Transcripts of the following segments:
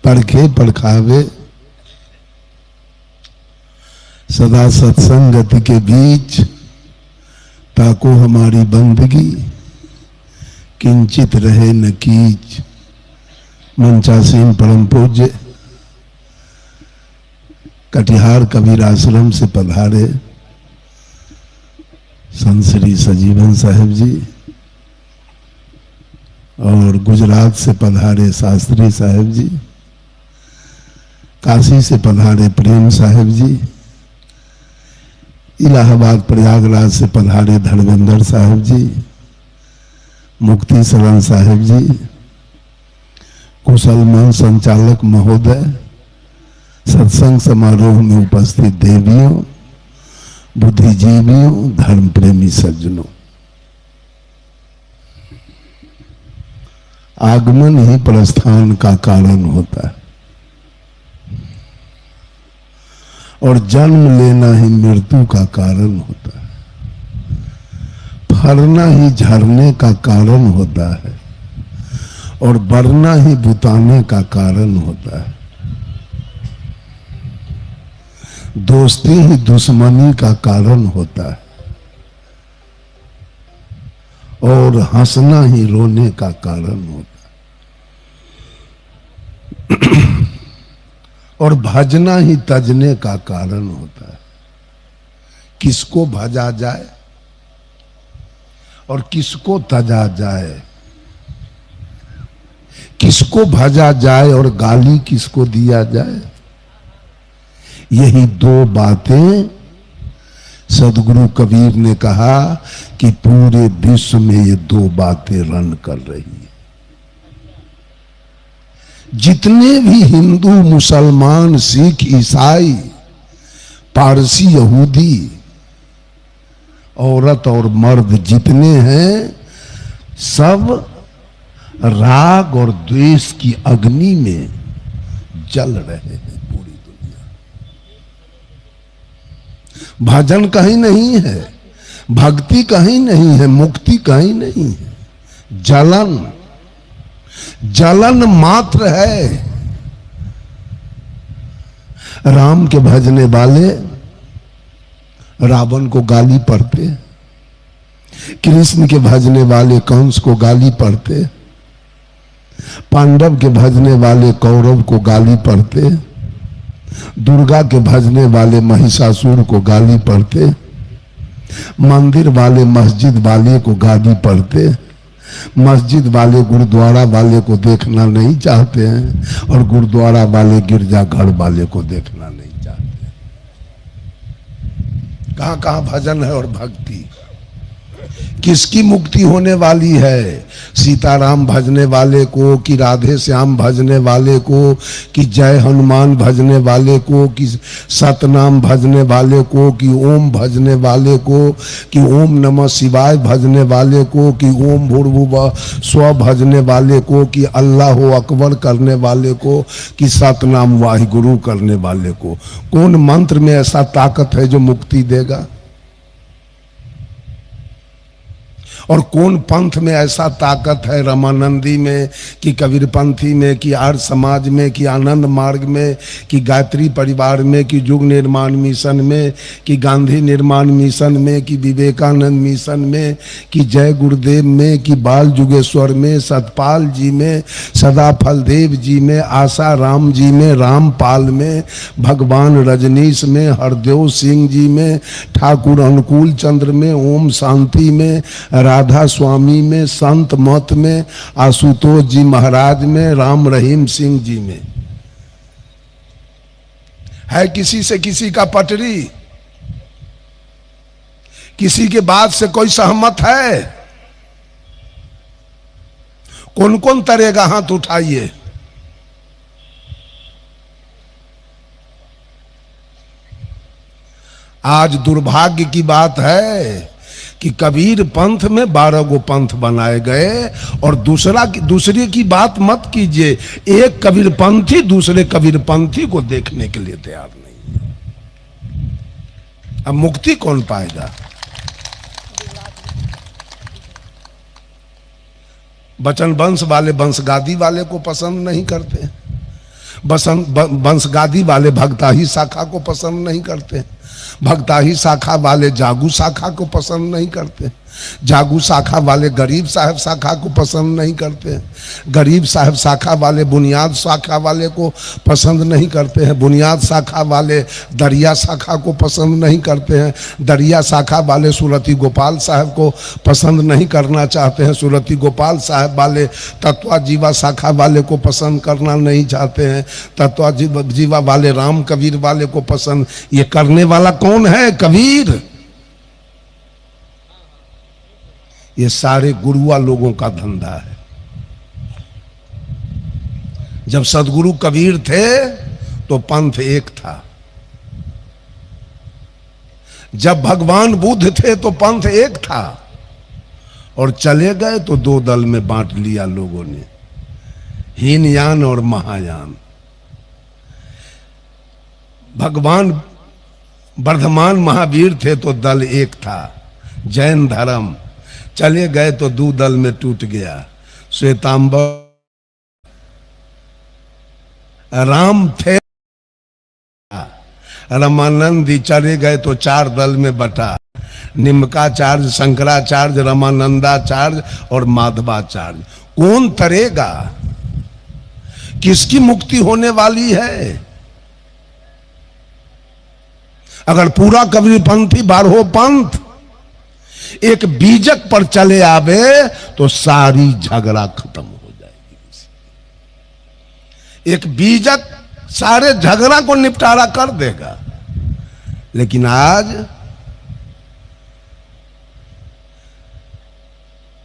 परखे परखावे सदा सत्संगति के बीच, ताको हमारी बंदगी किंचित रहे न कीच। मंचासीन परम पूज्य कटिहार कबीर आश्रम से पधारे संत श्री सजीवन साहिब जी और गुजरात से पधारे शास्त्री साहिब जी, काशी से पधारे प्रेम साहिब जी, इलाहाबाद प्रयागराज से पधारे धर्मेंद्र साहिब जी, मुक्ति शरण साहिब जी, कुशल मन संचालक महोदय, सत्संग समारोह में उपस्थित देवियों, बुद्धिजीवियों, धर्म प्रेमी सज्जनों, आगमन ही प्रस्थान का कारण होता है और जन्म लेना ही मृत्यु का कारण होता है। फरना ही झरने का कारण होता है और बढ़ना ही बुताने का कारण होता है। दोस्ती ही दुश्मनी का कारण होता है और हंसना ही रोने का कारण होता है और भजना ही तजने का कारण होता है। किसको भजा जाए और किसको तजा जाए, किसको भजा जाए और गाली किसको दिया जाए, यही दो बातें सदगुरु कबीर ने कहा कि पूरे विश्व में ये दो बातें रन कर रही है। जितने भी हिंदू, मुसलमान, सिख, ईसाई, पारसी, यहूदी, औरत और मर्द जितने हैं, सब राग और द्वेष की अग्नि में जल रहे हैं। पूरी दुनिया भजन कहीं नहीं है, भक्ति कहीं नहीं है, मुक्ति कहीं नहीं है, जलन जलन मात्र है। राम के भजने वाले रावण को गाली पढ़ते, कृष्ण के भजने वाले कंस को गाली पढ़ते, पांडव के भजने वाले कौरव को गाली पढ़ते, दुर्गा के भजने वाले महिषासुर को गाली पढ़ते, मंदिर वाले मस्जिद वाले को गाली पढ़ते, मस्जिद वाले गुरुद्वारा वाले को देखना नहीं चाहते हैं और गुरुद्वारा वाले गिरजाघर वाले को देखना नहीं चाहते। कहां कहां भजन है और भक्ति। किसकी मुक्ति होने वाली है? सीताराम भजने वाले को, कि राधे श्याम भजने वाले को, कि जय हनुमान भजने वाले को, कि सतनाम भजने वाले को, कि ओम भजने वाले को, कि ओम नमः शिवाय भजने वाले को, कि ओम भूर्भुवः स्व भजने वाले को, कि अल्लाह अकबर करने वाले को, कि सतनाम वाहिगुरु करने वाले को। कौन मंत्र में ऐसा ताकत है जो मुक्ति देगा? और कौन पंथ में ऐसा ताकत है, रमानंदी में, कि कबीरपंथी में, कि आर्य समाज में, कि आनंद मार्ग में, कि गायत्री परिवार में, कि युग निर्माण मिशन में, कि गांधी निर्माण मिशन में, कि विवेकानंद मिशन में, कि जय गुरुदेव में, कि बाल जुगेश्वर में, सतपाल जी में, सदा फलदेव जी में, आशा राम जी में, रामपाल में, भगवान रजनीश में, हरदेव सिंह जी में, ठाकुर अनुकूल चंद्र में, ओम शांति में, राधा स्वामी में, संत मत में, आशुतोष जी महाराज में, राम रहीम सिंह जी में। है किसी से किसी का पटरी? किसी के बात से कोई सहमत है? कौन कौन तरेगा? हाथ उठाइए। आज दुर्भाग्य की बात है कि कबीर पंथ में 12 गो पंथ बनाए गए और दूसरे की बात मत कीजिए। एक कबीरपंथी दूसरे कबीरपंथी को देखने के लिए तैयार नहीं है। अब मुक्ति कौन पाएगा? बचन वंश वाले वंशगादी वाले को पसंद नहीं करते। वंशगादी वाले भगताही शाखा को पसंद नहीं करते, भगताही शाखा वाले जागू शाखा को पसंद नहीं करते, जागू शाखा वाले गरीब साहब शाखा को पसंद नहीं करते, गरीब साहब शाखा वाले बुनियाद शाखा वाले को पसंद नहीं करते हैं, बुनियाद शाखा वाले दरिया शाखा को पसंद नहीं करते हैं, दरिया शाखा वाले सुरती गोपाल साहब को पसंद नहीं करना चाहते हैं, सुरती गोपाल साहब वाले तत्वा जीवा शाखा वाले को पसंद करना नहीं चाहते हैं, तत्वा जीवा वाले राम कबीर वाले को पसंद। ये करने वाला कौन है? कबीर। ये सारे गुरुआ लोगों का धंधा है। जब सदगुरु कबीर थे तो पंथ एक था, जब भगवान बुद्ध थे तो पंथ एक था, और चले गए तो दो दल में बांट लिया लोगों ने, हीनयान और महायान। भगवान वर्धमान महावीर थे तो दल एक था, जैन धर्म, चले गए तो दो दल में टूट गया। श्वेतांबर राम थे, रामानंदी चले गए तो चार दल में बटा, निम्काचार्य, शंकराचार्य, रामानंदाचार्य और माधवाचार्य। कौन तरेगा? किसकी मुक्ति होने वाली है? अगर पूरा कबीरपंथी 12 पंथ एक बीजक पर चले आवे तो सारी झगड़ा खत्म हो जाएगी। एक बीजक सारे झगड़ा को निपटारा कर देगा। लेकिन आज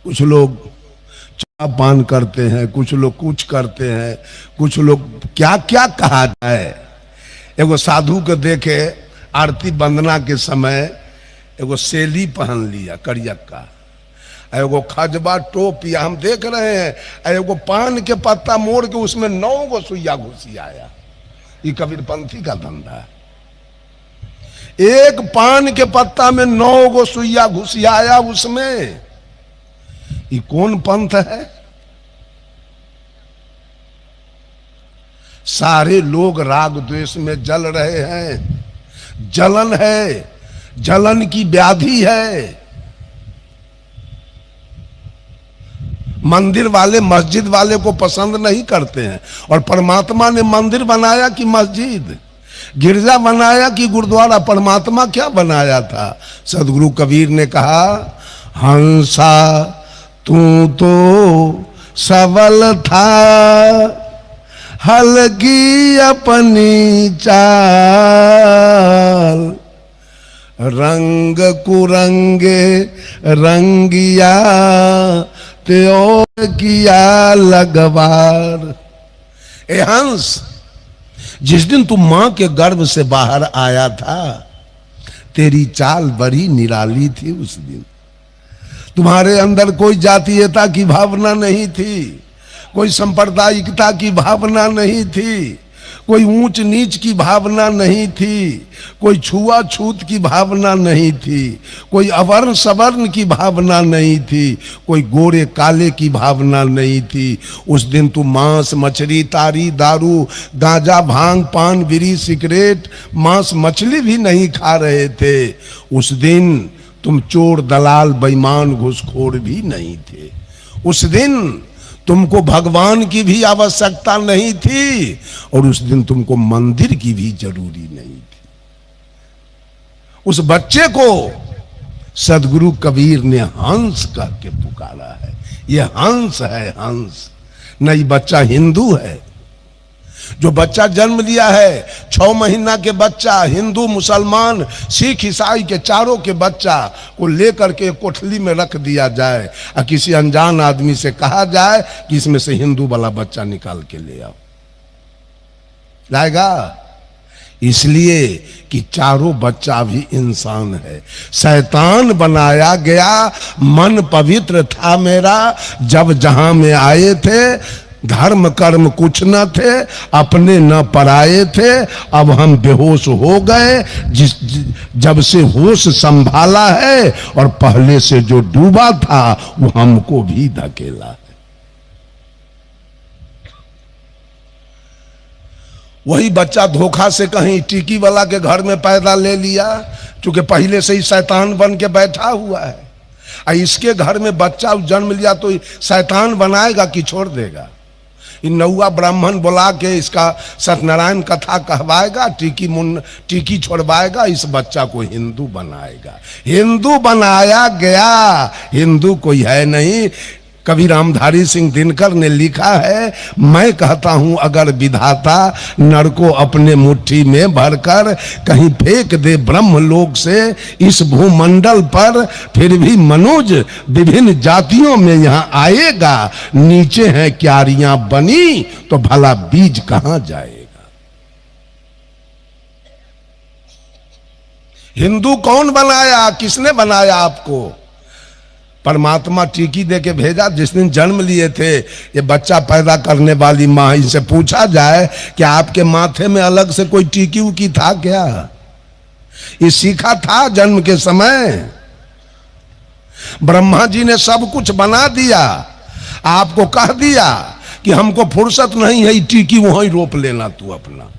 कुछ लोग चाय पान करते हैं, कुछ लोग कुछ करते हैं, कुछ लोग क्या क्या कहा जाए। एगो साधु को देखे आरती वंदना के समय एगो सेली पहन लिया करियक्का, एगो खजबा टोपिया हम देख रहे हैं, एगो पान के पत्ता मोड़ के उसमें 9 गो सुइया घुसी आया। ये कबीरपंथी का धंधा है। एक पान के पत्ता में 9 गो सुइया घुसी आया उसमें। ये कौन पंथ है? सारे लोग राग द्वेष में जल रहे हैं। जलन है, जलन की व्याधि है। मंदिर वाले मस्जिद वाले को पसंद नहीं करते हैं, और परमात्मा ने मंदिर बनाया कि मस्जिद, गिरजा बनाया कि गुरुद्वारा? परमात्मा क्या बनाया था? सदगुरु कबीर ने कहा, हंसा तू तो सबल था, हलगी अपनी चाल, रंग कुरंगे रंगिया त्यो किया लगवार। ए हंस, जिस दिन तू मां के गर्भ से बाहर आया था, तेरी चाल बड़ी निराली थी। उस दिन तुम्हारे अंदर कोई जातीयता की भावना नहीं थी, कोई सांप्रदायिकता की भावना नहीं थी, कोई ऊंच नीच की भावना नहीं थी, कोई छुआछूत की भावना नहीं थी, कोई अवर्ण सवर्ण की भावना नहीं थी, कोई गोरे काले की भावना नहीं थी। उस दिन तू मांस मछली तारी दारू गांजा भांग पान बीड़ी सिगरेट मांस मछली भी नहीं खा रहे थे। उस दिन तुम चोर दलाल बेईमान घुसखोर भी नहीं थे। उस दिन तुमको भगवान की भी आवश्यकता नहीं थी, और उस दिन तुमको मंदिर की भी जरूरी नहीं थी। उस बच्चे को सदगुरु कबीर ने हंस कह के पुकारा है। ये हंस है, हंस। न ये बच्चा हिंदू है। जो बच्चा जन्म लिया है 6 महीना के बच्चा, हिंदू मुसलमान सिख ईसाई के चारों के बच्चा को लेकर के कोठली में रख दिया जाए और किसी अनजान आदमी से कहा जाए कि इसमें से हिंदू वाला बच्चा निकाल के ले आओ, लाएगा? इसलिए कि चारों बच्चा भी इंसान है। शैतान बनाया गया, मन पवित्र था मेरा जब जहां में आए थे। धर्म कर्म कुछ न थे, अपने न पराए थे। अब हम बेहोश हो गए। जब से होश संभाला है, और पहले से जो डूबा था वो हमको भी धकेला है। वही बच्चा धोखा से कहीं टिकी वाला के घर में पैदा ले लिया, क्योंकि पहले से ही शैतान बन के बैठा हुआ है। इसके घर में बच्चा जन्म लिया तो शैतान बनाएगा कि छोड़ देगा। नौवा ब्राह्मण बुला के इसका सत्यनारायण कथा कहवाएगा, टीकी छोड़वाएगा, इस बच्चा को हिंदू बनाएगा। हिंदू बनाया गया, हिंदू कोई है नहीं। कवि रामधारी सिंह दिनकर ने लिखा है, मैं कहता हूं अगर विधाता नर को अपने मुट्ठी में भरकर कहीं फेंक दे ब्रह्मलोक से इस भूमंडल पर, फिर भी मनुज विभिन्न जातियों में यहां आएगा। नीचे हैं क्यारियां बनी तो भला बीज कहां जाएगा। हिंदू कौन बनाया, किसने बनाया आपको? परमात्मा टीकी दे के भेजा। जिस दिन जन्म लिए थे ये बच्चा पैदा करने वाली माँ, इनसे पूछा जाए कि आपके माथे में अलग से कोई टीकी उकी था क्या? ये सीखा था जन्म के समय? ब्रह्मा जी ने सब कुछ बना दिया, आपको कह दिया कि हमको फुर्सत नहीं है, टीकी वहीं रोप लेना तू अपना।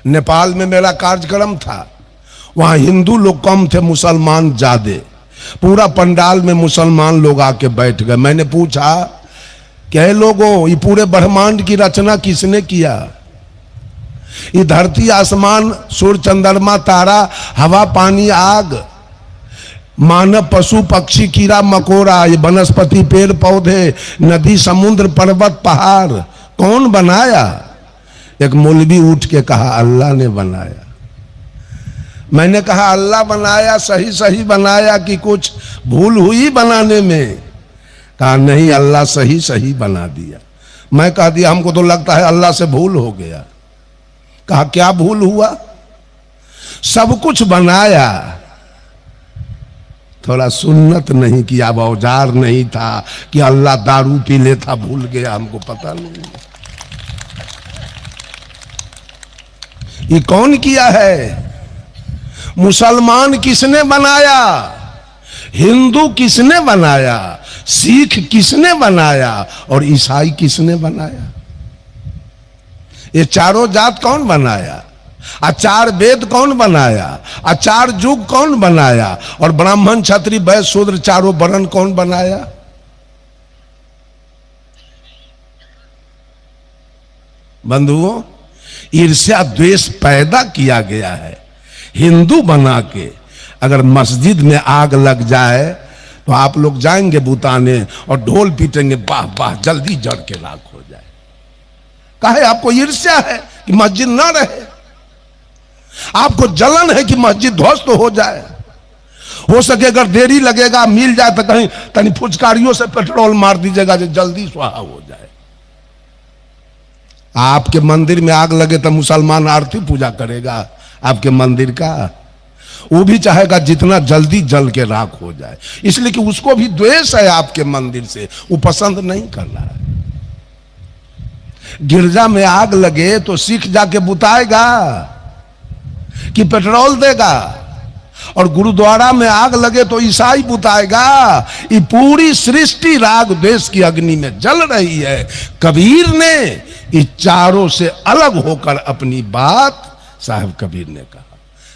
नेपाल में मेरा कार्यक्रम था, वहां हिंदू लोग कम थे, मुसलमान ज्यादा। पूरा पंडाल में मुसलमान लोग आके बैठ गए। मैंने पूछा क्या लोगों, ये पूरे ब्रह्मांड की रचना किसने किया? ये धरती आसमान सूर्य चंद्रमा तारा हवा पानी आग मानव पशु पक्षी कीड़ा मकोड़ा, ये वनस्पति पेड़ पौधे नदी समुद्र पर्वत पहाड़ कौन बनाया? एक मौलवी उठ के कहा अल्लाह ने बनाया। मैंने कहा अल्लाह बनाया, सही सही बनाया कि कुछ भूल हुई बनाने में? कहा नहीं, अल्लाह सही सही बना दिया। मैं कह दिया हमको तो लगता है अल्लाह से भूल हो गया। कहा क्या भूल हुआ? सब कुछ बनाया, थोड़ा सुन्नत नहीं किया, औजार नहीं था कि अल्लाह दारू पी लेता, भूल गया, हमको पता नहीं। ये कौन किया है? मुसलमान किसने बनाया? हिंदू किसने बनाया? सिख किसने बनाया? और ईसाई किसने बनाया? ये चारों जात कौन बनाया? चार वेद कौन बनाया? चार युग कौन बनाया? और ब्राह्मण क्षत्रिय वैश्य शूद्र चारों वर्ण कौन बनाया? बंधुओं, ईर्ष्या द्वेष पैदा किया गया है हिंदू बना के। अगर मस्जिद में आग लग जाए तो आप लोग जाएंगे बुताने और ढोल पीटेंगे, वाह वाह जल्दी जड़ के राख हो जाए। काहे? आपको ईर्ष्या है कि मस्जिद ना रहे, आपको जलन है कि मस्जिद ध्वस्त हो जाए। हो सके अगर देरी लगेगा, मिल जाए तो कहीं तनी फुचकारियों से पेट्रोल मार दीजिएगा जो जल्दी स्वाहा हो जाए। आपके मंदिर में आग लगे तो मुसलमान आरती पूजा करेगा आपके मंदिर का? वो भी चाहेगा जितना जल्दी जल के राख हो जाए, इसलिए कि उसको भी द्वेष है आपके मंदिर से, वो पसंद नहीं कर रहा है। गिरजा में आग लगे तो सिख जाके बुताएगा कि पेट्रोल देगा, और गुरुद्वारा में आग लगे तो ईसाई बुताएगा। ये पूरी सृष्टि राग द्वेष की अग्नि में जल रही है। कबीर ने इस चारों से अलग होकर अपनी बात साहब कबीर ने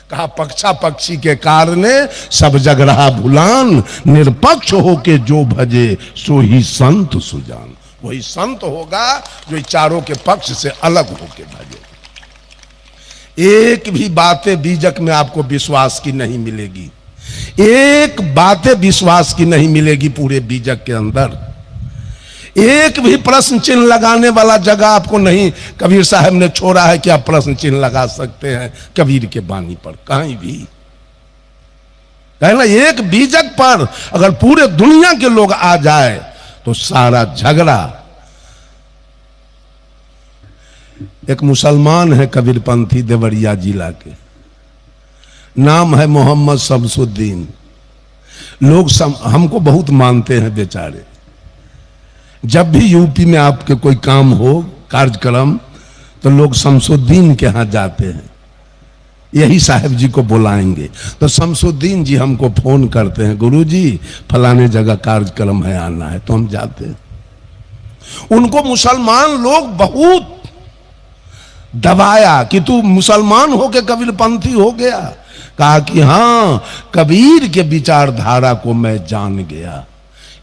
कहा पक्षा पक्षी के कारणे सब जग रहा भुलान, निरपक्ष होके जो भजे सो ही संत सुजान। वही संत होगा जो चारों के पक्ष से अलग होके भजे। एक भी बातें बीजक में आपको विश्वास की नहीं मिलेगी, एक बातें विश्वास की नहीं मिलेगी पूरे बीजक के अंदर। एक भी प्रश्न चिन्ह लगाने वाला जगह आपको नहीं कबीर साहब ने छोड़ा है कि आप प्रश्न चिन्ह लगा सकते हैं कबीर के बानी पर, कहीं भी। कहना एक बीजक पर अगर पूरे दुनिया के लोग आ जाए तो सारा झगड़ा। एक मुसलमान है कबीरपंथी देवरिया जिला के, नाम है मोहम्मद शमसुद्दीन। लोग हमको बहुत मानते हैं बेचारे। जब भी यूपी में आपके कोई काम हो कार्यक्रम तो लोग शमसुद्दीन के यहाँ जाते हैं, यही साहब जी को बुलाएंगे तो शमसुद्दीन जी हमको फोन करते हैं, गुरुजी फलाने जगह कार्यक्रम है, आना है, तो हम जाते हैं। उनको मुसलमान लोग बहुत दबाया कि तू मुसलमान होके कबीरपंथी हो गया। कहा कि हां, कबीर के विचारधारा को मैं जान गया,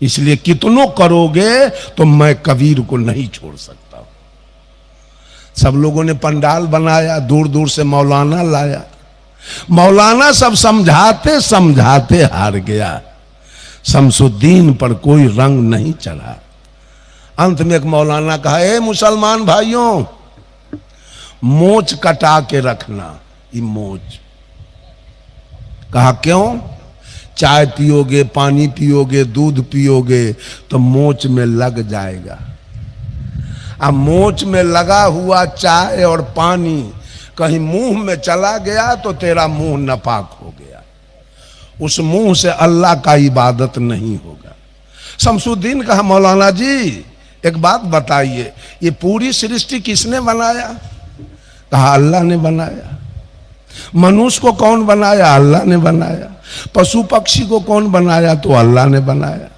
इसलिए कितनों करोगे तो मैं कबीर को नहीं छोड़ सकता। सब लोगों ने पंडाल बनाया, दूर दूर से मौलाना लाया। मौलाना सब समझाते समझाते हार गया। शमसुद्दीन पर कोई रंग नहीं चढ़ा। अंत में एक मौलाना कहा, ए मुसलमान भाइयों, मोच कटा के रखना। ये मोच। कहा क्यों? चाय पियोगे, पानी पियोगे, दूध पियोगे तो मोच में लग जाएगा। अब मोच में लगा हुआ चाय और पानी कहीं मुंह में चला गया तो तेरा मुंह नापाक हो गया, उस मुंह से अल्लाह का इबादत नहीं होगा। शमसुद्दीन कहा, मौलाना जी एक बात बताइए, ये पूरी सृष्टि किसने बनाया? कहा अल्लाह ने बनाया। मनुष्य को कौन बनाया? अल्लाह ने बनाया। पशु पक्षी को कौन बनाया? तो अल्लाह ने बनाया।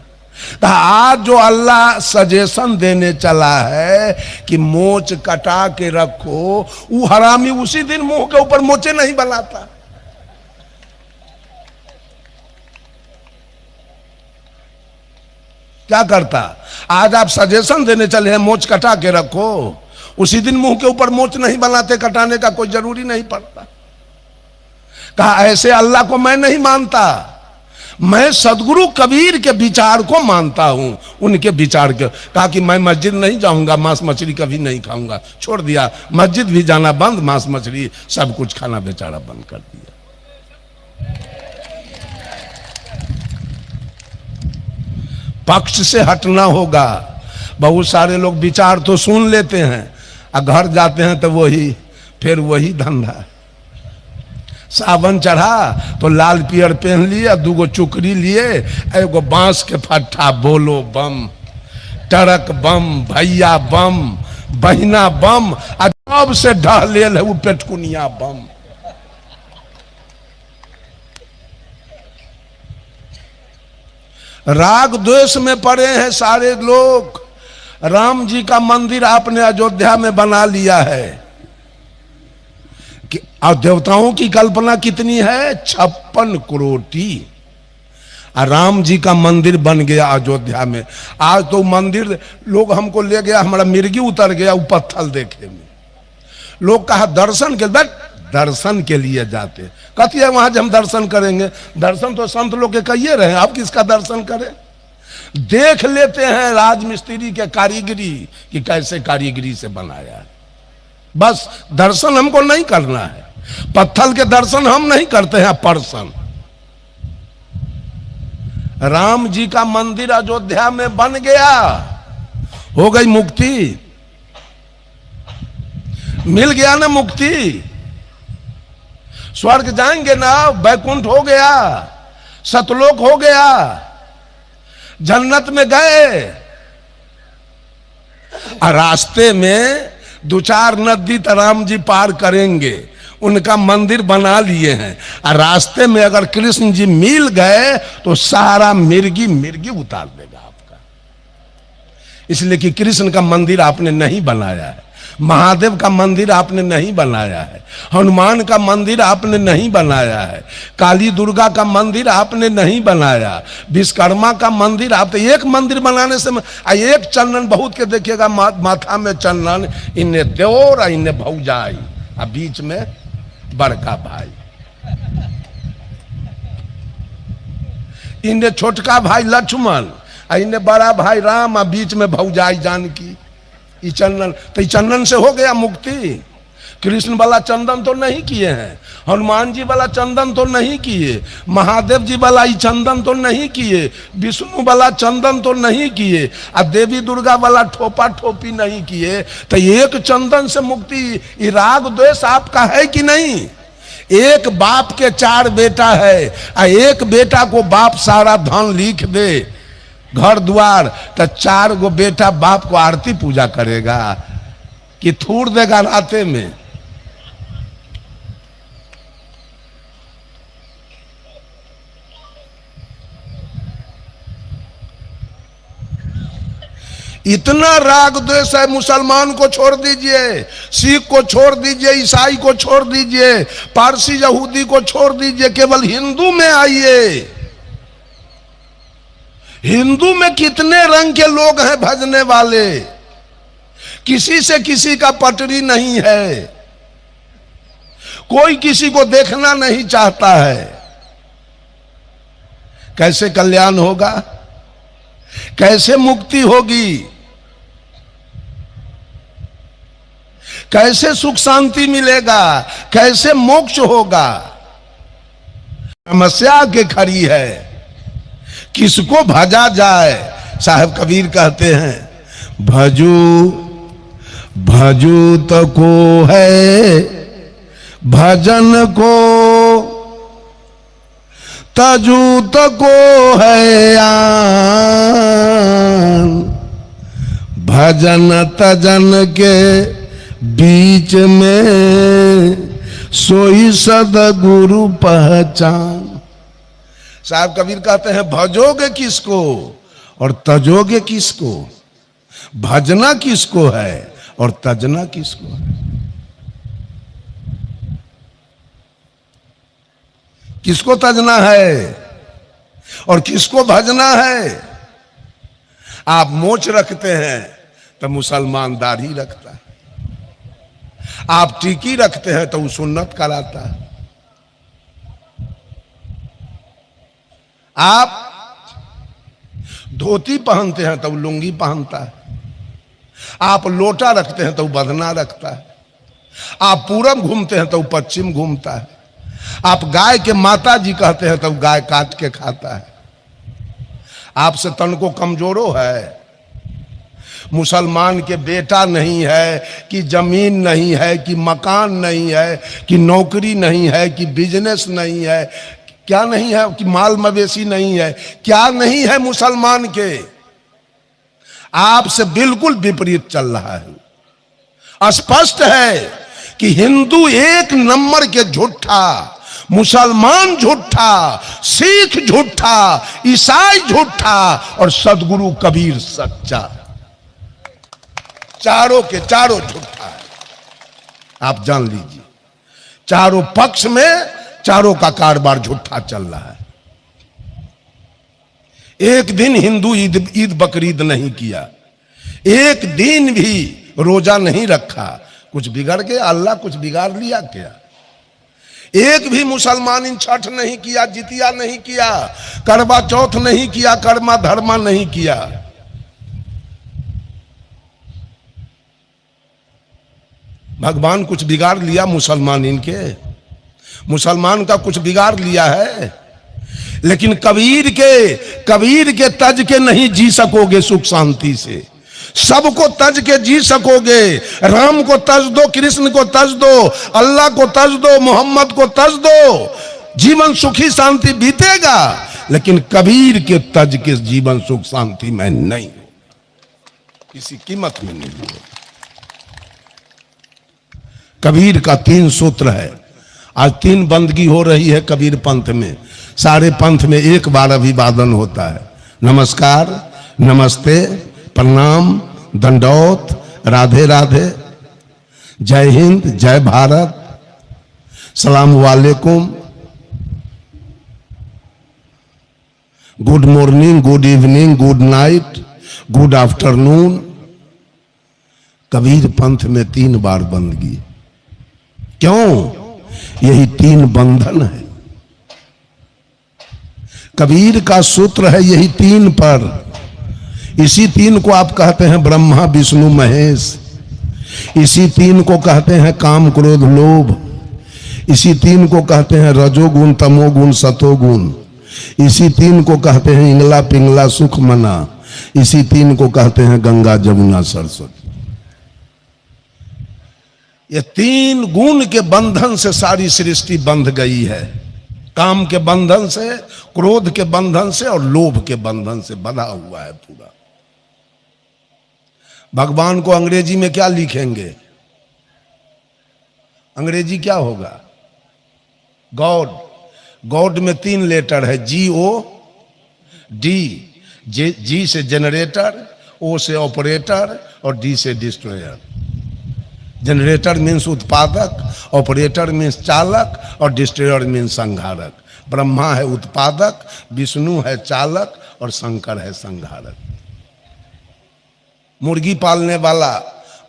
तो आज जो अल्लाह सजेशन देने चला है कि मोच कटा के रखो, वो हरामी उसी दिन मुंह के ऊपर मोचे नहीं बनाता। क्या करता? आज आप सजेशन देने चले हैं मोच कटा के रखो, उसी दिन मुंह के ऊपर मोच नहीं बनाते, कटाने का कोई जरूरी नहीं पड़ता। कहा ऐसे अल्लाह को मैं नहीं मानता, मैं सदगुरु कबीर के विचार को मानता हूं, उनके विचार के। कहा कि मैं मस्जिद नहीं जाऊंगा, मांस मछली कभी नहीं खाऊंगा। छोड़ दिया, मस्जिद भी जाना बंद, मांस मछली सब कुछ खाना बेचारा बंद कर दिया। पक्ष से हटना होगा। बहुत सारे लोग विचार तो सुन लेते हैं और घर जाते हैं तो फिर वही धंधा। सावन चढ़ा तो लाल पियर पहन लिए, दूगो चुकरी लिए, एगो बांस के फट्ठा, बोलो बम, टरक बम, भैया बम, बहिना बम, अब से ढह ले वो पेटकुनिया बम। राग द्वेष में पड़े हैं सारे लोग। राम जी का मंदिर आपने अयोध्या में बना लिया है, और देवताओं की कल्पना कितनी है? 56 करोड़। राम जी का मंदिर बन गया अयोध्या में। आज तो मंदिर लोग हमको ले गया, हमारा मिर्गी उतर गया वो पत्थर देखे में। लोग कहा दर्शन के, दर्शन के लिए जाते, कहती है वहां हम दर्शन करेंगे। दर्शन तो संत लोग के कहिए रहे, आप किसका दर्शन करें? देख लेते हैं राजमिस्त्री के कारीगरी कि कैसे कारीगरी से बनाया है, बस दर्शन हमको नहीं करना है। पत्थर के दर्शन हम नहीं करते हैं पर्सन। राम जी का मंदिर अयोध्या में बन गया, हो गई मुक्ति, मिल गया ना मुक्ति। स्वर्ग जाएंगे ना, बैकुंठ हो गया, सतलोक हो गया, जन्नत में गए। और रास्ते में 2-4 नदी राम जी पार करेंगे, उनका मंदिर बना लिए हैं। और रास्ते में अगर कृष्ण जी मिल गए तो सारा मिर्गी उतार देगा आपका। इसलिए कि कृष्ण का मंदिर आपने नहीं बनाया है, महादेव का मंदिर आपने नहीं बनाया है, हनुमान का मंदिर आपने नहीं बनाया है, काली दुर्गा का मंदिर आपने नहीं बनाया, विश्वकर्मा का मंदिर। आप तो एक मंदिर बनाने से एक चंदन बहुत के देखिएगा, माथा में चंदन, इन्हें देवर इन्हें भौजाई, और बीच में बड़का भाई, इन्हें छोटका भाई लक्ष्मण, इन्हें बड़ा भाई राम, और बीच में भौजाई जानकी। चंदन तो चंदन से हो गया मुक्ति। कृष्ण वाला चंदन तो नहीं किए हैं, हनुमान जी वाला चंदन तो नहीं किए, महादेव जी वाला चंदन तो नहीं किए, विष्णु वाला चंदन तो नहीं किए, और देवी दुर्गा वाला ठोपा ठोपी नहीं किए। तो एक चंदन से मुक्ति। ये राग द्वेष आपका है कि नहीं? एक बाप के 4 बेटा है, और एक बेटा को बाप सारा धन लिख दे, घर द्वार, तो 4 गो बेटा बाप को आरती पूजा करेगा कि थूर देगा राते में? इतना राग द्वेष है। मुसलमान को छोड़ दीजिए, सिख को छोड़ दीजिए, ईसाई को छोड़ दीजिए, पारसी यहूदी को छोड़ दीजिए, केवल हिंदू में आइए। हिंदू में कितने रंग के लोग हैं भजने वाले, किसी से किसी का पटरी नहीं है, कोई किसी को देखना नहीं चाहता है। कैसे कल्याण होगा, कैसे मुक्ति होगी, कैसे सुख शांति मिलेगा, कैसे मोक्ष होगा? समस्या के खड़ी है, किसको भजा जाए। साहब कबीर कहते हैं भजू भजू तो को है भजन को, तजू तो को है आन, भजन तजन के बीच में सोई सदगुरु पहचान। साहब कबीर कहते हैं भजोगे किसको और तजोगे किसको, भजना किसको है और तजना किसको है। किसको तजना है और किसको भजना है। आप मोच रखते हैं तो मुसलमान दाढ़ी रखता है, आप टीकी रखते हैं तो वो सुन्नत कराता है, आप धोती पहनते हैं तो वो लुंगी पहनता है, आप लोटा रखते हैं तो वो बदना रखता है, आप पूरब घूमते हैं तो वो पश्चिम घूमता है, आप गाय के माता जी कहते हैं तो गाय काट के खाता है। आपसे तन को कमजोरो है। मुसलमान के बेटा नहीं है कि जमीन नहीं है कि मकान नहीं है कि नौकरी नहीं है कि बिजनेस नहीं है, क्या नहीं है कि माल मवेशी नहीं है, क्या नहीं है मुसलमान के। आपसे बिल्कुल विपरीत चल रहा है। स्पष्ट है कि हिंदू एक नंबर के झूठा, मुसलमान झूठा, सिख झूठा, ईसाई झूठा और सदगुरु कबीर सच्चा। चारों के चारों झूठा है। आप जान लीजिए, चारों पक्ष में चारों का कारोबार झूठा चल रहा है। एक दिन हिंदू ईद बकरीद नहीं किया, एक दिन भी रोजा नहीं रखा, कुछ बिगड़ गया? अल्लाह कुछ बिगाड़ लिया क्या? एक भी मुसलमान इन छठ नहीं किया, जितिया नहीं किया, करवा चौथ नहीं किया, कर्मा धर्मा नहीं किया। भगवान कुछ बिगाड़ लिया मुसलमान इनके? मुसलमान का कुछ बिगाड़ लिया है? लेकिन कबीर के तज के नहीं जी सकोगे सुख शांति से। सबको तज के जी सकोगे। राम को तज दो, कृष्ण को तज दो, अल्लाह को तज दो, मोहम्मद को तज दो, जीवन सुखी शांति बीतेगा। लेकिन कबीर के तज के जीवन सुख शांति में नहीं, किसी कीमत में नहीं हो। कबीर का 3 सूत्र है। आज 3 बंदगी हो रही है कबीर पंथ में। सारे पंथ में एक बार अभिवादन होता है। नमस्कार, नमस्ते, प्रणाम, दंडौत, राधे राधे, जय हिंद, जय भारत, सलाम वालेकुम, good morning, good evening, good night, good afternoon. Kabir Panth में 3 बार बंदगी। क्यों? यही 3 बंधन है। कबीर का सूत्र है यही 3 पर। इसी 3 को आप कहते हैं ब्रह्मा विष्णु महेश। इसी 3 को कहते हैं काम क्रोध लोभ। इसी 3 को कहते हैं रजोगुण तमोगुण सतोगुण। इसी 3 को कहते हैं इंगला पिंगला सुख मना। इसी 3 को कहते हैं गंगा जमुना सरस्वती। ये 3 गुण के बंधन से सारी सृष्टि बंध गई है। काम के बंधन से, क्रोध के बंधन से और लोभ के बंधन से बंधा हुआ है पूरा। भगवान को अंग्रेजी में क्या लिखेंगे? अंग्रेजी क्या होगा? गॉड। गॉड में 3 लेटर है, GOD। जी से जनरेटर, ओ से ऑपरेटर और डी से डिस्ट्रॉयर। जनरेटर मीन्स उत्पादक, ऑपरेटर मीन्स चालक और डिस्ट्रॉयर मीन्स संहारक। ब्रह्मा है उत्पादक, विष्णु है चालक और शंकर है संहारक। मुर्गी पालने वाला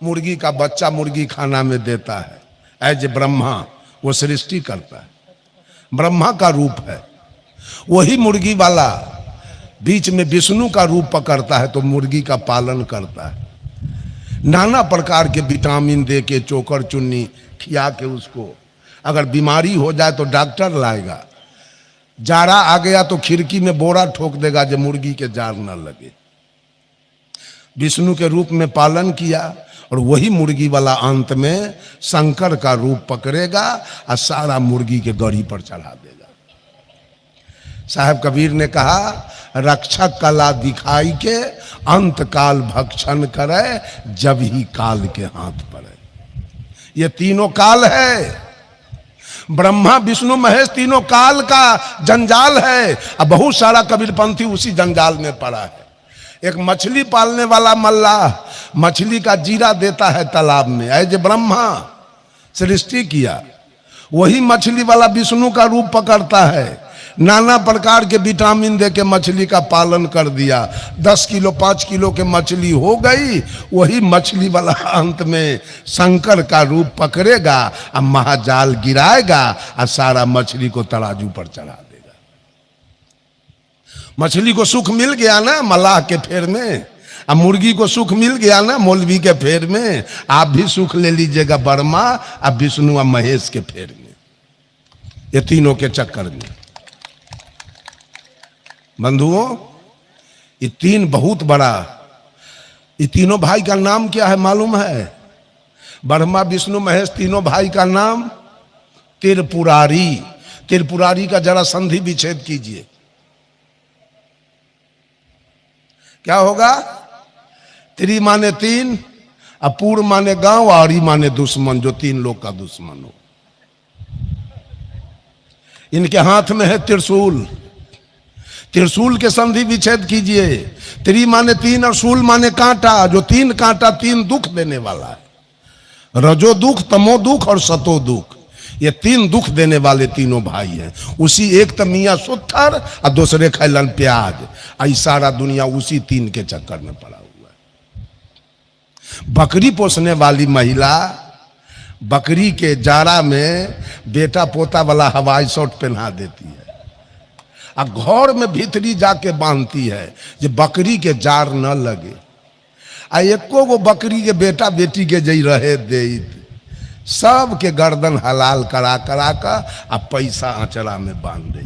मुर्गी का बच्चा मुर्गी खाना में देता है, एज ब्रह्मा वो सृष्टि करता है, ब्रह्मा का रूप है। वही मुर्गी वाला बीच में विष्णु का रूप पकड़ता है तो मुर्गी का पालन करता है, नाना प्रकार के विटामिन दे के चोकर चुन्नी खिया के उसको, अगर बीमारी हो जाए तो डॉक्टर लाएगा, जाड़ा आ गया तो खिड़की में बोरा ठोक देगा जो मुर्गी के जार न लगे। विष्णु के रूप में पालन किया और वही मुर्गी वाला अंत में शंकर का रूप पकड़ेगा और सारा मुर्गी के गड़ी पर चढ़ा देगा। साहब कबीर ने कहा, रक्षक कला दिखाई के अंत काल भक्षण करे, जब ही काल के हाथ पड़े। ये तीनों काल है, ब्रह्मा विष्णु महेश तीनों काल का जंजाल है। अब बहुत सारा कबीरपंथी उसी जंजाल में पड़ा है। एक मछली पालने वाला मल्लाह मछली का जीरा देता है तालाब में, ऐसे ब्रह्मा सृष्टि किया। वही मछली वाला विष्णु का रूप पकड़ता है, नाना प्रकार के विटामिन दे के मछली का पालन कर दिया। 10 किलो 5 किलो के मछली हो गई, वही मछली वाला अंत में शंकर का रूप पकड़ेगा और महाजाल गिराएगा और सारा मछली को तराजू पर चढ़ा देगा। मछली को सुख मिल गया ना मल्लाह के फेर में, अब मुर्गी को सुख मिल गया ना मौलवी के फेर में, आप भी सुख ले लीजिएगा ब्रह्मा अब विष्णु और महेश के फेर में, ये तीनों के चक्कर में। बंधुओं, ये तीन बहुत बड़ा, ये तीनों भाई का नाम क्या है मालूम है? ब्रह्मा विष्णु महेश तीनों भाई का नाम त्रिपुरारी। त्रिपुरारी का जरा संधि विच्छेद कीजिए, क्या होगा? त्रि माने तीन, अपूर माने गांव, आरी माने दुश्मन, जो तीन लोग का दुश्मन हो। इनके हाथ में है त्रिशूल, त्रिशूल के संधि विच्छेद कीजिए। त्रि माने तीन और शूल माने कांटा, जो तीन कांटा तीन दुख देने वाला है, रजो दुख, तमो दुख और सतो दुख। ये तीन दुख देने वाले तीनों भाई हैं। उसी एक तो मियाँ सुत्थर और दूसरे खैलन प्याज, आई सारा दुनिया उसी तीन के चक्कर में पड़ा हुआ है। बकरी पोसने वाली महिला बकरी के जारा में बेटा पोता वाला हवाई शॉट पहना देती है, अब घर में भीतरी जाके बांधती है जो बकरी के जार न लगे। आ एको गो बकरी के बेटा बेटी के जई रहे दे, सब के गर्दन हलाल करा करा का आ पैसा आंचरा में बांध दे।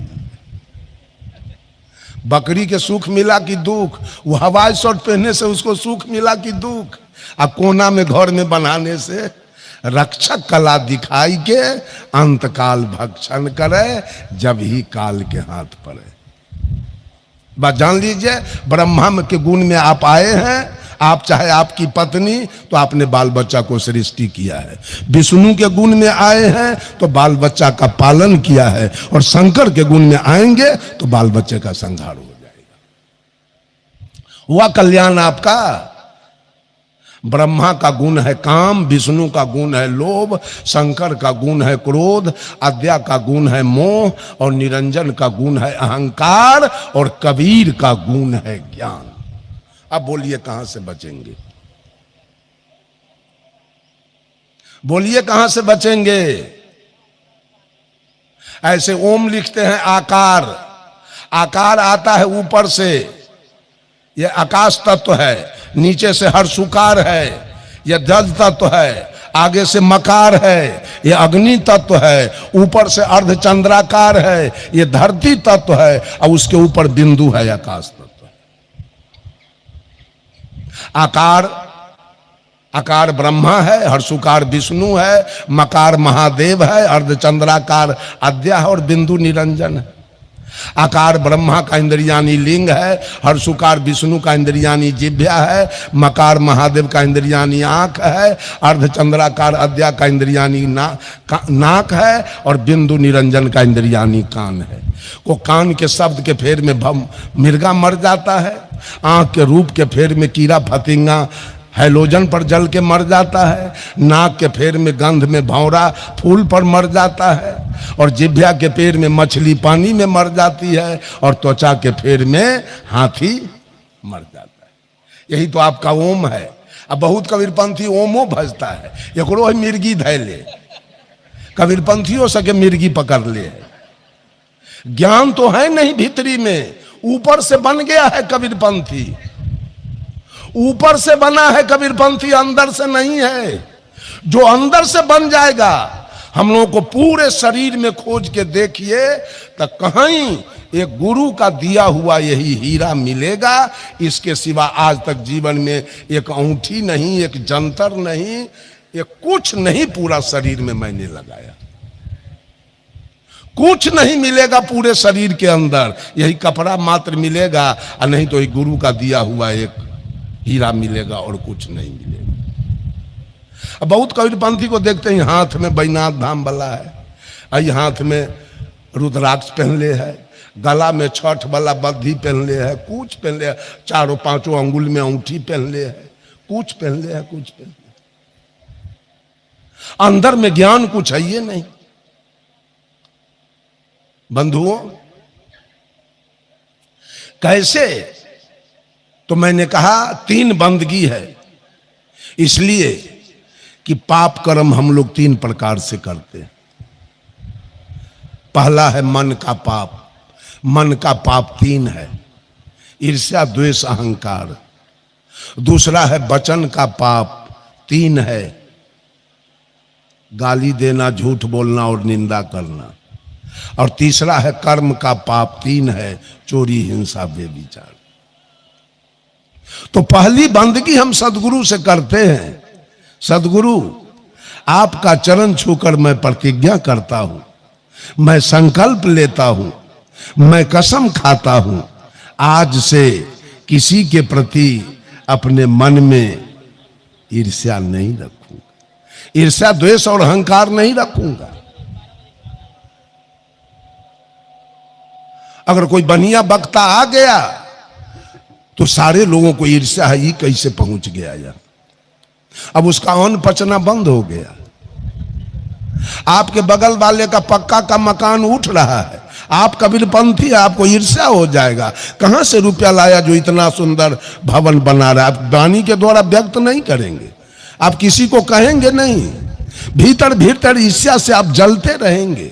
बकरी के सुख मिला कि दुख? वो हवाई शॉट पहनने से उसको सुख मिला कि दुख? आ कोना में घर में बनाने से? रक्षक कला दिखाई के अंत काल भक्षण करे, जब ही काल के हाथ पड़े। बात जान लीजिए, ब्रह्मा के गुण में आप आए हैं, आप चाहे आपकी पत्नी, तो आपने बाल बच्चा को सृष्टि किया है। विष्णु के गुण में आए हैं तो बाल बच्चा का पालन किया है, और शंकर के गुण में आएंगे तो बाल बच्चे का संहार हो जाएगा। हुआ कल्याण आपका। ब्रह्मा का गुण है काम, विष्णु का गुण है लोभ, शंकर का गुण है क्रोध, अद्या का गुण है मोह, और निरंजन का गुण है अहंकार, और कबीर का गुण है ज्ञान। अब बोलिए कहां से बचेंगे? बोलिए कहां से बचेंगे? ऐसे ओम लिखते हैं आकार, आकार आता है ऊपर से, यह आकाश तत्व है, नीचे से हर्षुकार है, यह जल तत्व है, आगे से मकार है, यह अग्नि तत्व है, ऊपर से अर्धचंद्राकार है, यह धरती तत्व है, और उसके ऊपर बिंदु है आकाश तत्व। आकार, आकार ब्रह्मा है, हर्षुकार विष्णु है, मकार महादेव है, अर्धचंद्राकार अद्या है, और बिंदु निरंजन है। आकार ब्रह्मा का इंद्रियानी लिंग है, हर्षुकार विष्णु का इंद्रियानी जिह्वा है, मकार महादेव का इंद्रियानी आंख है, अर्धचंद्राकार अद्या का इंद्रियानी नाक है, और बिंदु निरंजन का इंद्रियानी कान है। को कान के शब्द के फेर में मिर्गा मर जाता है, आंख के रूप के फेर में कीड़ा फतिंगा हैलोजन पर जल के मर जाता है, नाक के फेर में गंध में भौरा फूल पर मर जाता है, और जिह्वा के फेर में मछली पानी में मर जाती है, और त्वचा के फेर में हाथी मर जाता है। यही तो आपका ओम है। अब बहुत कबीरपंथी ओमो भजता है, एकरो मिर्गी धैले, कबीरपंथियों सके मिर्गी पकड़ ले। ज्ञान तो है नहीं भीतरी में, ऊपर से बन गया है कबीरपंथी, ऊपर से बना है कबीरपंथी, अंदर से नहीं है। जो अंदर से बन जाएगा, हम लोगों को पूरे शरीर में खोज के देखिए तो कहीं एक गुरु का दिया हुआ यही हीरा मिलेगा। इसके सिवा आज तक जीवन में एक अंगूठी नहीं, एक जंतर नहीं, एक कुछ नहीं पूरा शरीर में मैंने लगाया, कुछ नहीं मिलेगा पूरे शरीर के अंदर, यही कपड़ा मात्र मिलेगा, और नहीं तो एक गुरु का दिया हुआ एक हीरा मिलेगा और कुछ नहीं मिलेगा। अब बहुत कबीरपंथी को देखते हैं हाथ में बैजनाथ धाम वाला है, आई हाथ में रुद्राक्ष पहन ले है, गला में छठ वाला बद्धी पहन ले है, कुछ पहन ले है, चारों पांचों अंगुल में अंगूठी पहन ले है, कुछ पहन ले है, कुछ पहन ले। अंदर में ज्ञान कुछ है ये नहीं। बंधुओं कैसे, तो मैंने कहा 3 बंदगी है, इसलिए कि पाप कर्म हम लोग 3 प्रकार से करते हैं। पहला है मन का पाप। मन का पाप 3 है, ईर्ष्या द्वेष अहंकार। दूसरा है वचन का पाप 3 है, गाली देना, झूठ बोलना और निंदा करना। और तीसरा है कर्म का पाप 3 है, चोरी हिंसा बेविचार। तो पहली बंदगी हम सदगुरु से करते हैं। सदगुरु आपका चरण छूकर मैं प्रतिज्ञा करता हूं, मैं संकल्प लेता हूं, मैं कसम खाता हूं, आज से किसी के प्रति अपने मन में ईर्ष्या नहीं रखूंगा, ईर्ष्या द्वेष और अहंकार नहीं रखूंगा। अगर कोई बढ़िया वक्ता आ गया तो सारे लोगों को ईर्ष्या है, ये कैसे पहुंच गया यार, अब उसका अन्न पचना बंद हो गया। आपके बगल वाले का पक्का का मकान उठ रहा है, आप कबीरपंथी है, आपको ईर्ष्या हो जाएगा, कहां से रुपया लाया जो इतना सुंदर भवन बना रहा है। आप वाणी के द्वारा व्यक्त नहीं करेंगे, आप किसी को कहेंगे नहीं, भीतर भीतर ईर्ष्या से आप जलते रहेंगे।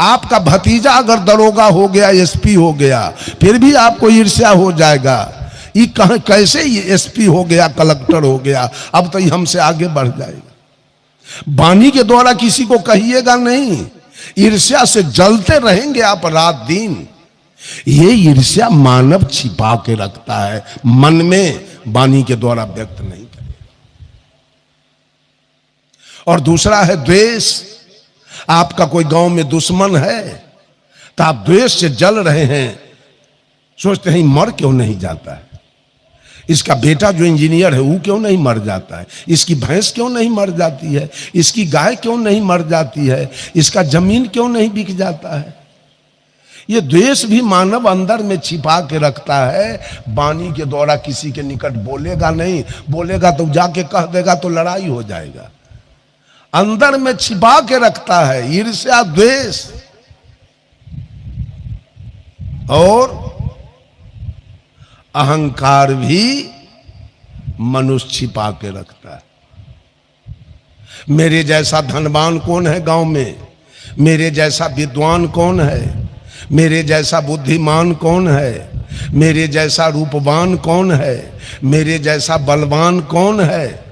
आपका भतीजा अगर दरोगा हो गया, एसपी हो गया, फिर भी आपको ईर्ष्या हो जाएगा, ये कहां कैसे ये एसपी हो गया, कलेक्टर हो गया, अब तो ये हमसे आगे बढ़ जाएगा। वाणी के द्वारा किसी को कहिएगा नहीं, ईर्ष्या से जलते रहेंगे आप रात दिन। ये ईर्ष्या मानव छिपा के रखता है, मन में वाणी के द्वारा व्यक्त नहीं करेगा। और दूसरा है द्वेष। आपका कोई गांव में दुश्मन है तो आप द्वेष से जल रहे हैं, सोचते हैं मर क्यों नहीं जाता है, इसका बेटा जो इंजीनियर है वो क्यों नहीं मर जाता है, इसकी भैंस क्यों नहीं मर जाती है, इसकी गाय क्यों नहीं मर जाती है, इसका जमीन क्यों नहीं बिक जाता है। ये द्वेष भी मानव अंदर में छिपा के रखता है, वाणी के द्वारा किसी के निकट बोलेगा नहीं, बोलेगा तो जाके कह देगा तो लड़ाई हो जाएगा। अंदर में छिपा के रखता है ईर्ष्या द्वेष। और अहंकार भी मनुष्य छिपा के रखता है। मेरे जैसा धनवान कौन है गांव में, मेरे जैसा विद्वान कौन है, मेरे जैसा बुद्धिमान कौन है, मेरे जैसा रूपवान कौन है, मेरे जैसा बलवान कौन है।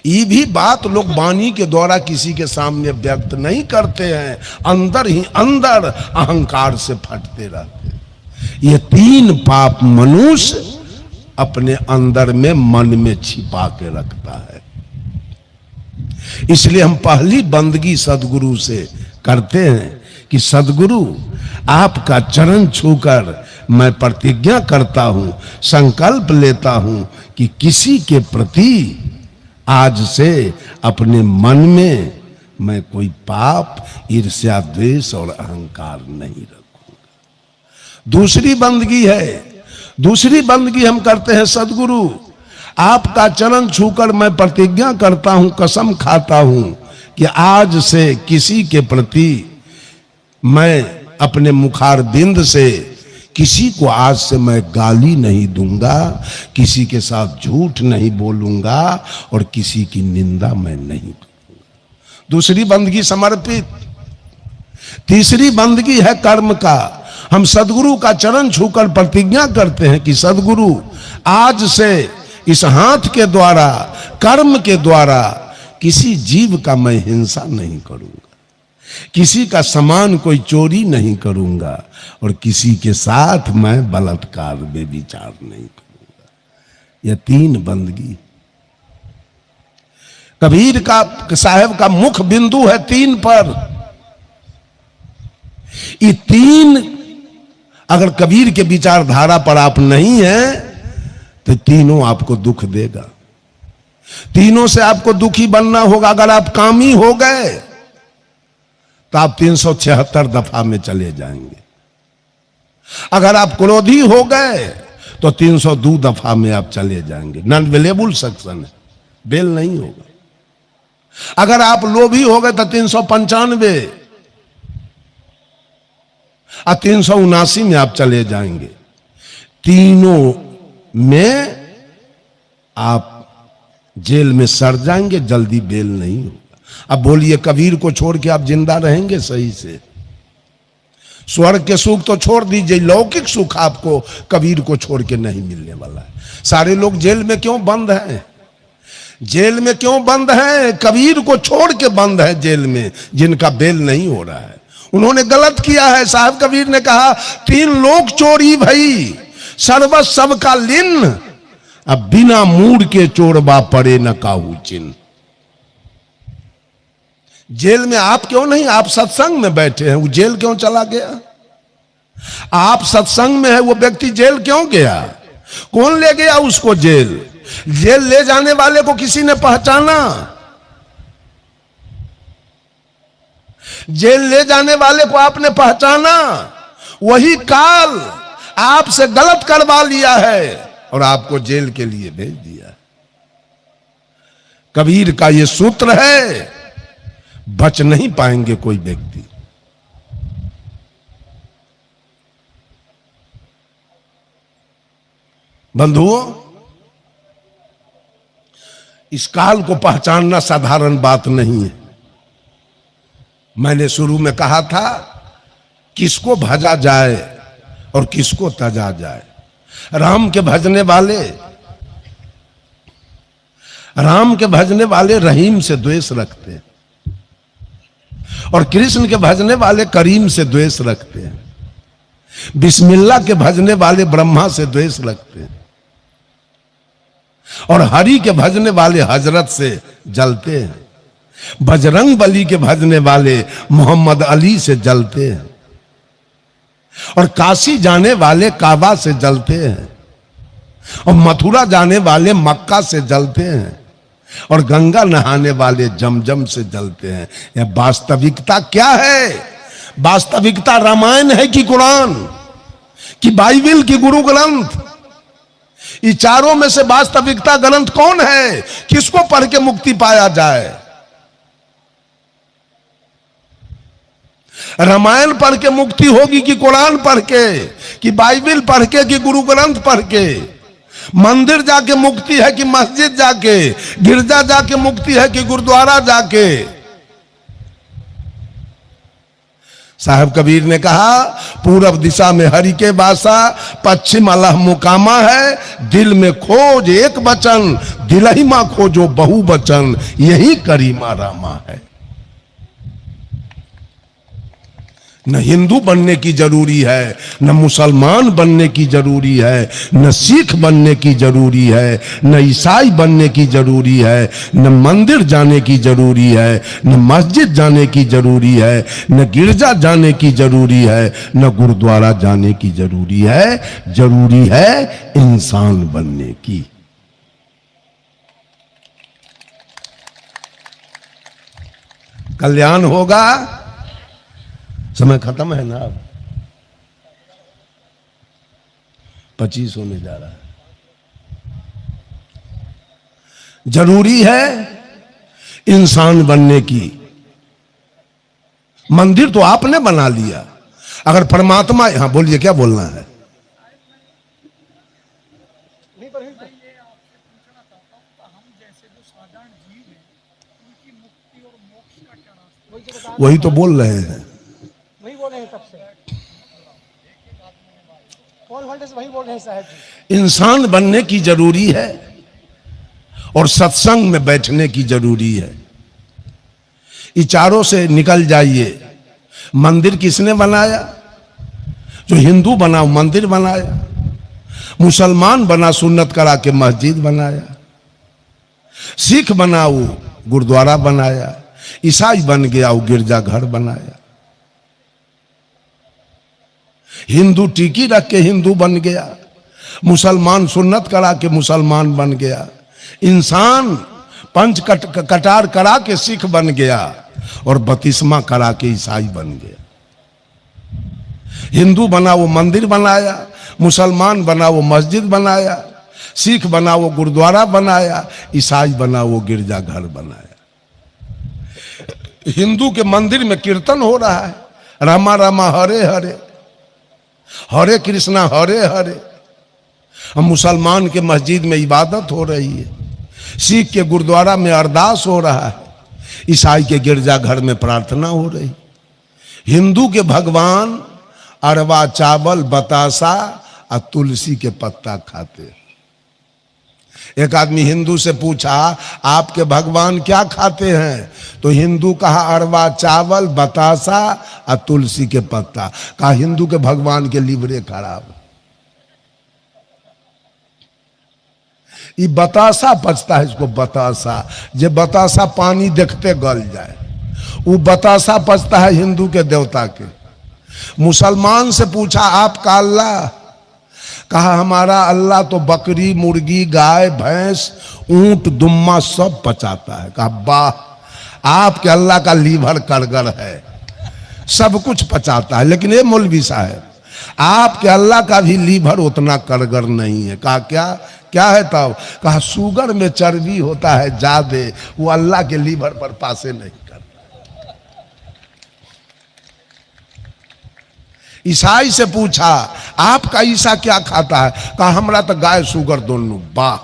ये भी बात लोग वाणी के द्वारा किसी के सामने व्यक्त नहीं करते हैं, अंदर ही अंदर अहंकार से फटते रहते हैं। ये 3 पाप मनुष्य अपने अंदर में मन में छिपा के रखता है। इसलिए हम पहली बंदगी सदगुरु से करते हैं कि सदगुरु आपका चरण छूकर मैं प्रतिज्ञा करता हूं, संकल्प लेता हूं कि किसी के प्रति आज से अपने मन में मैं कोई पाप, ईर्ष्या, द्वेष और अहंकार नहीं रखूंगा। दूसरी बंदगी है, दूसरी बंदगी हम करते हैं, सदगुरु आपका चरण छूकर मैं प्रतिज्ञा करता हूं, कसम खाता हूं कि आज से किसी के प्रति मैं अपने मुखारबिंद से किसी को आज से मैं गाली नहीं दूंगा, किसी के साथ झूठ नहीं बोलूंगा और किसी की निंदा मैं नहीं करूंगा। दूसरी बंदगी समर्पित। तीसरी बंदगी है कर्म का। हम सदगुरु का चरण छूकर प्रतिज्ञा करते हैं कि सदगुरु आज से इस हाथ के द्वारा, कर्म के द्वारा किसी जीव का मैं हिंसा नहीं करूंगा, किसी का सामान कोई चोरी नहीं करूंगा और किसी के साथ मैं बलात्कार बेविचार नहीं करूंगा। यह तीन बंदगी। कबीर का साहब का मुख बिंदु है तीन पर। ये तीन अगर कबीर के विचारधारा पर आप नहीं हैं तो तीनों आपको दुख देगा, तीनों से आपको दुखी बनना होगा। अगर आप कामी हो गए तो आप 376 दफा में चले जाएंगे। अगर आप क्रोधी हो गए तो 302 दफा में आप चले जाएंगे। नॉन अवेलेबल सेक्शन है, बेल नहीं होगा। अगर आप लोभी हो गए तो 395 और 379 में आप चले जाएंगे। तीनों में आप जेल में सड़ जाएंगे, जल्दी बेल नहीं होगा। अब बोलिए कबीर को छोड़ के आप जिंदा रहेंगे सही से? स्वर्ग के सुख तो छोड़ दीजिए, लौकिक सुख आपको कबीर को छोड़ के नहीं मिलने वाला है। सारे लोग जेल में क्यों बंद हैं? जेल में क्यों बंद हैं? कबीर को छोड़ के बंद है जेल में, जिनका बेल नहीं हो रहा है। उन्होंने गलत किया है। साहब कबीर ने कहा, तीन लोग चोरी भई, सर्वस सबका लिन, अब बिना मूड के चोरबा पड़े न काहू चिन्ह। जेल में आप क्यों नहीं? आप सत्संग में बैठे हैं, वो जेल क्यों चला गया? आप सत्संग में है, वो व्यक्ति जेल क्यों गया? कौन ले गया उसको जेल? जेल ले जाने वाले को किसी ने पहचाना? जेल ले जाने वाले को आपने पहचाना? वही काल आपसे गलत करवा लिया है और आपको जेल के लिए भेज दिया। कबीर का यह सूत्र है, बच नहीं पाएंगे कोई व्यक्ति। बंधुओं, इस काल को पहचानना साधारण बात नहीं है। मैंने शुरू में कहा था, किसको भजा जाए और किसको तजा जाए। राम के भजने वाले रहीम से द्वेष रखते हैं और कृष्ण के भजने वाले करीम से द्वेष रखते हैं। बिस्मिल्लाह के भजने वाले ब्रह्मा से द्वेष रखते हैं और हरि के भजने वाले हजरत से जलते हैं। बजरंग बली के भजने वाले मोहम्मद अली से जलते हैं और काशी जाने वाले काबा से जलते हैं और मथुरा जाने वाले मक्का से जलते हैं और गंगा नहाने वाले जमजम से जलते हैं। यह वास्तविकता क्या है? वास्तविकता रामायण है कि कुरान कि बाइबिल की गुरु ग्रंथ? ये चारों में से वास्तविकता ग्रंथ कौन है? किसको पढ़ के मुक्ति पाया जाए? रामायण पढ़ के मुक्ति होगी कि कुरान पढ़ के, कि बाइबिल पढ़ के, कि गुरु ग्रंथ पढ़ के? मंदिर जाके मुक्ति है कि मस्जिद जाके? गिरजा जाके मुक्ति है कि गुरुद्वारा जाके? साहब कबीर ने कहा, पूरब दिशा में हरि के वासा, पश्चिम अल्लाह मुकामा है। दिल में खोज एक बचन, दिलही मां खोजो बहु बचन, यही करीमा रामा है। न हिंदू बनने की जरूरी है, न मुसलमान बनने की जरूरी है, न सिख बनने की जरूरी है, न ईसाई बनने की जरूरी है, न मंदिर जाने की जरूरी है, न मस्जिद जाने की जरूरी है, न गिरजा जाने की जरूरी है, न गुरुद्वारा जाने की जरूरी है। जरूरी है इंसान बनने की। कल्याण होगा। समय खत्म है ना, अब 25 होने जा रहा है। जरूरी है इंसान बनने की। मंदिर तो आपने बना लिया, अगर परमात्मा, हाँ बोलिए क्या बोलना है? वही तो बोल रहे हैं, वही बोल रहे हैं तब से। वही बोल रहे हैं साहब जी। इंसान बनने की जरूरी है और सत्संग में बैठने की जरूरी है। विचारों से निकल जाइए। मंदिर किसने बनाया? जो हिंदू बना मंदिर बनाया, मुसलमान बना सुन्नत करा के मस्जिद बनाया, सिख बना वो गुरुद्वारा बनाया, ईसाई बन गया वो गिरजा घर बनाया, हिंदू टीकी रख के हिंदू बन गया, मुसलमान सुन्नत करा के मुसलमान बन गया, इंसान पंच कटार करा के सिख बन गया और बतिस्मा करा के ईसाई बन गया। हिंदू बना वो मंदिर बनाया, मुसलमान बना वो मस्जिद बनाया, सिख बना वो गुरुद्वारा बनाया, ईसाई बना वो गिरजा घर बनाया। हिंदू के मंदिर में कीर्तन हो रहा है, रामा रामा हरे हरे, हरे कृष्णा हरे हरे। मुसलमान के मस्जिद में इबादत हो रही है, सिख के गुरुद्वारा में अरदास हो रहा है, ईसाई के गिरजा घर में प्रार्थना हो रही। हिंदू के भगवान अरवा चावल बतासा और तुलसी के पत्ता खाते। एक आदमी हिंदू से पूछा आपके भगवान क्या खाते हैं? तो हिंदू कहा अरवा चावल बतासा और तुलसी के पत्ता। कहा हिंदू के भगवान के लीवरे खराब। ये बतासा पचता है, इसको बतासा। जे बतासा पानी देखते गल जाए, वो बतासा पचता है हिंदू के देवता के। मुसलमान से पूछा आपका अल्लाह? कहा हमारा अल्लाह तो बकरी मुर्गी गाय भैंस ऊंट दुम्मा सब पचाता है। कहा वाह, आपके अल्लाह का लीवर करगर है, सब कुछ पचाता है। लेकिन ये मौलवी साहब, आपके अल्लाह का भी लीवर उतना करगर नहीं है। कहा क्या क्या है तब? कहा शुगर में चर्बी होता है ज्यादा, वो अल्लाह के लीवर पर पासे नहीं करता। ईसाई से पूछा आपका ईसा क्या खाता है? कहा हमरा तो गाय शुगर दोनों। वाह,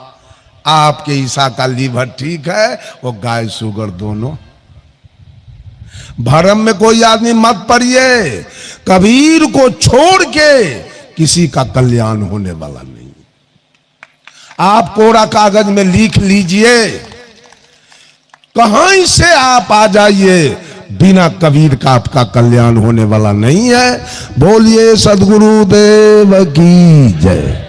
आपके ईसा का लीवर ठीक है, वो गाय शुगर दोनों। भरम में कोई आदमी मत पड़िए, कबीर को छोड़ के किसी का कल्याण होने वाला नहीं। आप कोरा कागज में लिख लीजिए, कहां से आप आ जाइए, बिना कबीर का आपका कल्याण होने वाला नहीं है। बोलिए सद्गुरुदेव की जय।